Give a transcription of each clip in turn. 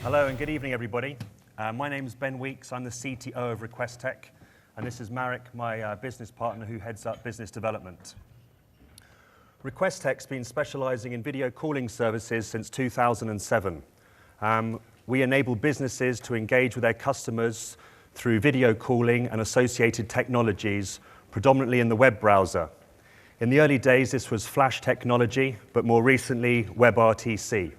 Hello and good evening, everybody. My name is Ben Weeks. I'm the CTO of Requestec, and this is Marek, my business partner who heads up business development. Requestec's been specializing in video calling services since 2007. We enable businesses to engage with their customers through video calling and associated technologies, predominantly in the web browser. In the early days, this was Flash technology, but more recently, WebRTC.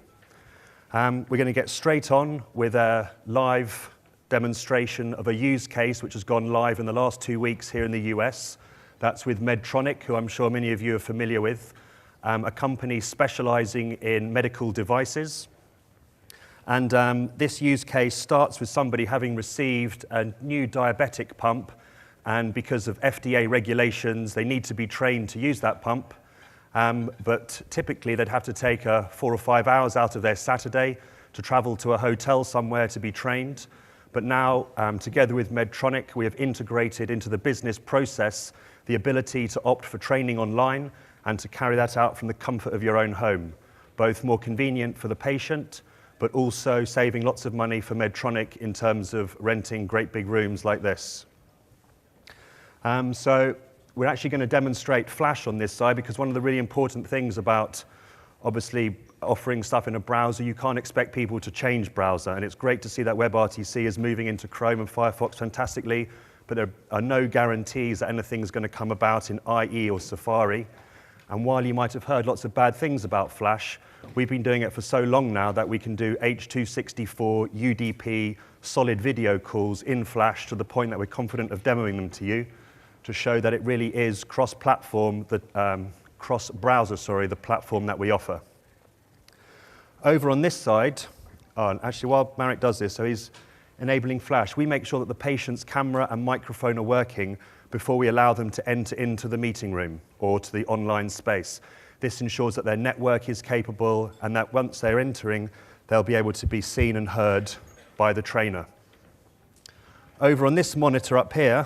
We're going to get straight on with a live demonstration of a use case which has gone live in the last 2 weeks here in the US. That's with Medtronic, who I'm sure many of you are familiar with, a company specializing in medical devices. And this use case starts with somebody having received a new diabetic pump, and because of FDA regulations, they need to be trained to use that pump. But typically, they'd have to take 4 or 5 hours out of their Saturday to travel to a hotel somewhere to be trained. But now, together with Medtronic, we have integrated into the business process the ability to opt for training online and to carry that out from the comfort of your own home, both more convenient for the patient, but also saving lots of money for Medtronic in terms of renting great big rooms like this. So we're actually going to demonstrate Flash on this side, because one of the really important things about obviously offering stuff in a browser, you can't expect people to change browser. And it's great to see that WebRTC is moving into Chrome and Firefox fantastically, but there are no guarantees that anything's going to come about in IE or Safari. And while you might have heard lots of bad things about Flash, we've been doing it for so long now that we can do H.264 UDP solid video calls in Flash to the point that we're confident of demoing them to you, to show that it really is cross-platform, cross-browser, the platform that we offer. Over on this side, actually while Marek does this, so he's enabling Flash, we make sure that the patient's camera and microphone are working before we allow them to enter into the meeting room or to the online space. This ensures that their network is capable and that once they're entering, they'll be able to be seen and heard by the trainer. Over on this monitor up here,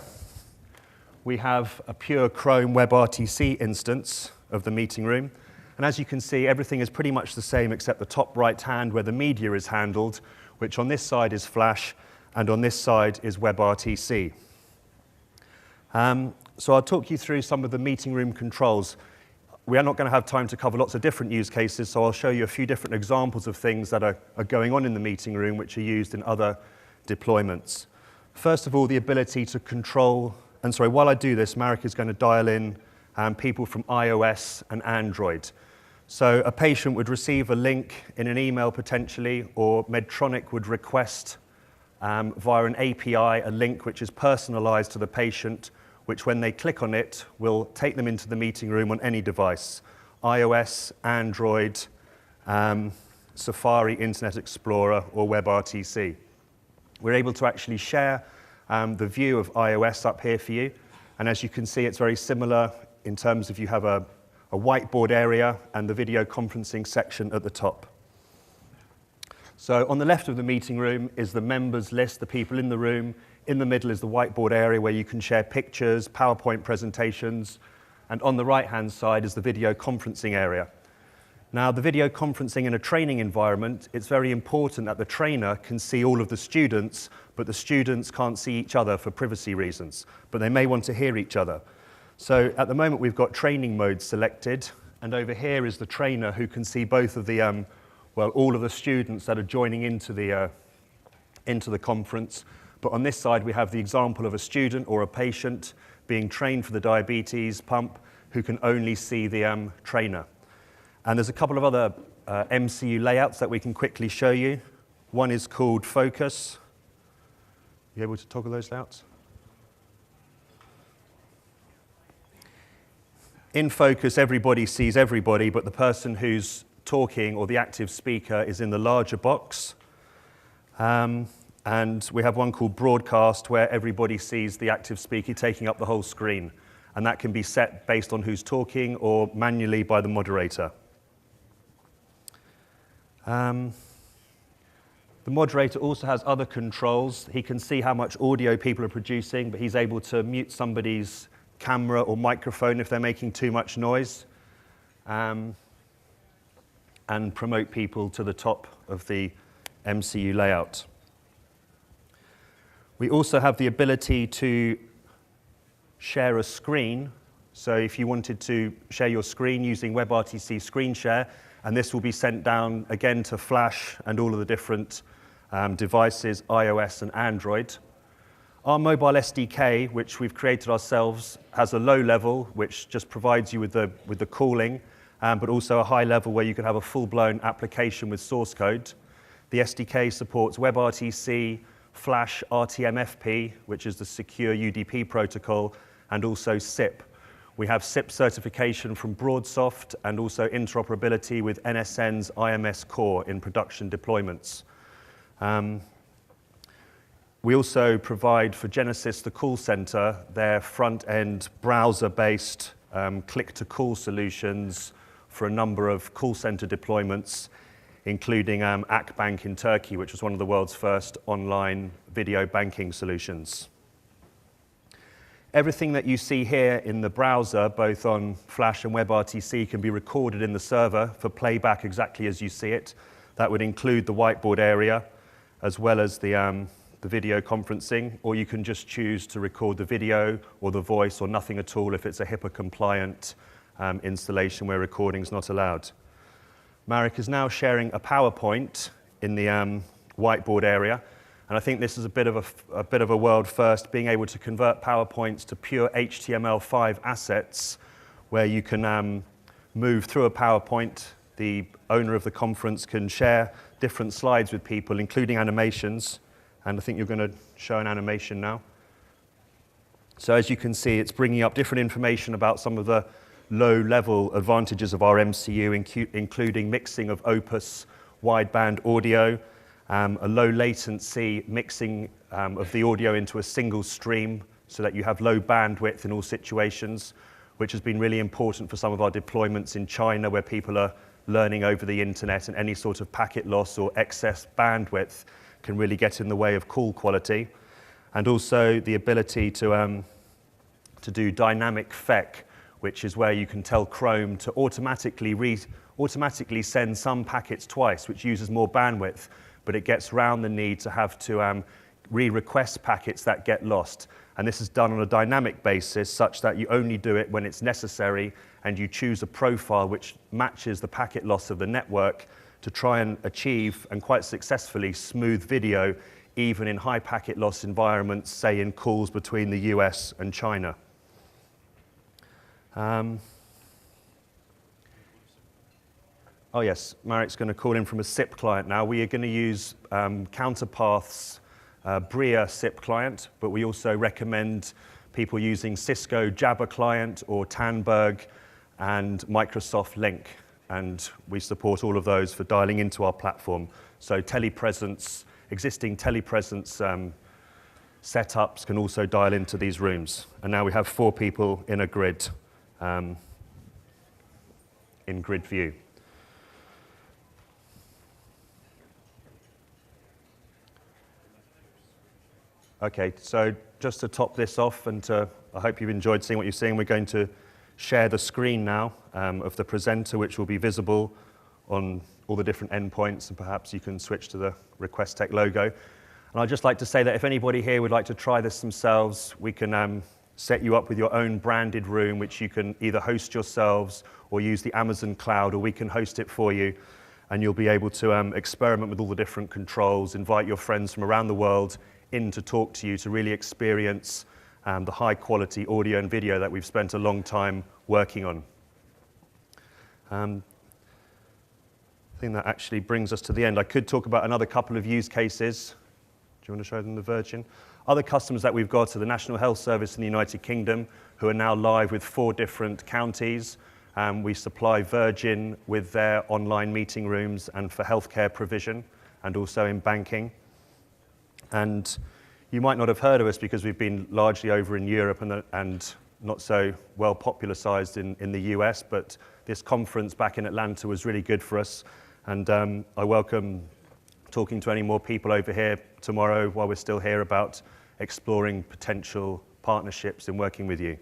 we have a pure Chrome WebRTC instance of the meeting room. And as you can see, everything is pretty much the same except the top right hand where the media is handled, which on this side is Flash, and on this side is WebRTC. So I'll talk you through some of the meeting room controls. We are not going to have time to cover lots of different use cases, so I'll show you a few different examples of things that are going on in the meeting room which are used in other deployments. First of all, the ability to control. And sorry, while I do this, Marek is going to dial in people from iOS and Android. So a patient would receive a link in an email potentially, or Medtronic would request via an API a link which is personalized to the patient, which when they click on it will take them into the meeting room on any device, iOS, Android, Safari, Internet Explorer, or WebRTC. We're able to actually share the view of iOS up here for you. And as you can see, it's very similar in terms of you have a whiteboard area and the video conferencing section at the top. So on the left of the meeting room is the members list, the people in the room. In the middle is the whiteboard area where you can share pictures, PowerPoint presentations. And on the right-hand side is the video conferencing area. Now, the video conferencing in a training environment, it's very important that the trainer can see all of the students, but the students can't see each other for privacy reasons, but they may want to hear each other. So at the moment, we've got training mode selected, and over here is the trainer who can see both of the, all of the students that are joining into the conference. But on this side, we have the example of a student or a patient being trained for the diabetes pump who can only see the trainer. And there's a couple of other MCU layouts that we can quickly show you. One is called Focus. You able to toggle those layouts? In Focus, everybody sees everybody, but the person who's talking or the active speaker is in the larger box. And we have one called Broadcast, where everybody sees the active speaker taking up the whole screen. And that can be set based on who's talking or manually by the moderator. The moderator also has other controls. He can see how much audio people are producing, but he's able to mute somebody's camera or microphone if they're making too much noise, and promote people to the top of the MCU layout. We also have the ability to share a screen. So if you wanted to share your screen using WebRTC Screen Share, and this will be sent down again to Flash and all of the different devices, iOS and Android. Our mobile SDK, which we've created ourselves, has a low level, which just provides you with the calling, but also a high level where you can have a full-blown application with source code. The SDK supports WebRTC, Flash RTMFP, which is the secure UDP protocol, and also SIP. We have SIP certification from BroadSoft and also interoperability with NSN's IMS core in production deployments. We also provide for Genesys, the call center, their front-end browser-based click-to-call solutions for a number of call center deployments, including Akbank in Turkey, which was one of the world's first online video banking solutions. Everything that you see here in the browser, both on Flash and WebRTC, can be recorded in the server for playback exactly as you see it. That would include the whiteboard area, as well as the video conferencing, or you can just choose to record the video or the voice or nothing at all if it's a HIPAA-compliant installation where recording is not allowed. Marek is now sharing a PowerPoint in the whiteboard area, and I think this is a bit of a world first, being able to convert PowerPoints to pure HTML5 assets, where you can move through a PowerPoint. The owner of the conference can share different slides with people, including animations, and I think you're going to show an animation now. So as you can see, it's bringing up different information about some of the low-level advantages of our MCU, including mixing of Opus wideband audio, a low latency mixing of the audio into a single stream so that you have low bandwidth in all situations, which has been really important for some of our deployments in China, where people are learning over the internet, and any sort of packet loss or excess bandwidth can really get in the way of call quality. And also the ability to do dynamic FEC, which is where you can tell Chrome to automatically send some packets twice, which uses more bandwidth, but it gets around the need to have to re-request packets that get lost. And this is done on a dynamic basis, such that you only do it when it's necessary, and you choose a profile which matches the packet loss of the network to try and achieve, and quite successfully, smooth video, even in high packet loss environments, say in calls between the US and China. Oh yes, Marek's going to call in from a SIP client now. We are going to use Counterpath's Bria SIP client, but we also recommend people using Cisco Jabber client or Tandberg and Microsoft Link. And we support all of those for dialing into our platform. So telepresence, existing telepresence setups can also dial into these rooms. And now we have 4 people in a grid, in grid view. Okay, so just to top this off, and I hope you've enjoyed seeing what you're seeing, we're going to share the screen now of the presenter, which will be visible on all the different endpoints, and perhaps you can switch to the Requestec logo. And I'd just like to say that if anybody here would like to try this themselves, we can set you up with your own branded room, which you can either host yourselves or use the Amazon cloud, or we can host it for you. And you'll be able to experiment with all the different controls, invite your friends from around the world in to talk to you, to really experience the high quality audio and video that we've spent a long time working on. I think that actually brings us to the end. I could talk about another couple of use cases. Do you want to show them the Virgin? Other customers that we've got are the National Health Service in the United Kingdom, who are now live with 4 different counties. We supply Virgin with their online meeting rooms and for healthcare provision, and also in banking. And you might not have heard of us because we've been largely over in Europe and not so well popularized in the US, but this conference back in Atlanta was really good for us. And I welcome talking to any more people over here tomorrow while we're still here about exploring potential partnerships in working with you.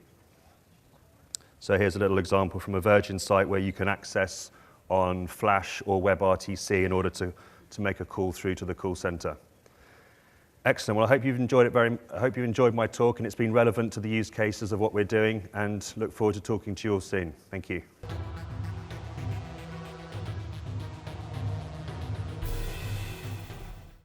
So here's a little example from a Virgin site where you can access on Flash or WebRTC in order to to make a call through to the call center. Excellent. Well, I hope you've enjoyed it I hope you've enjoyed my talk and it's been relevant to the use cases of what we're doing, and look forward to talking to you all soon. Thank you.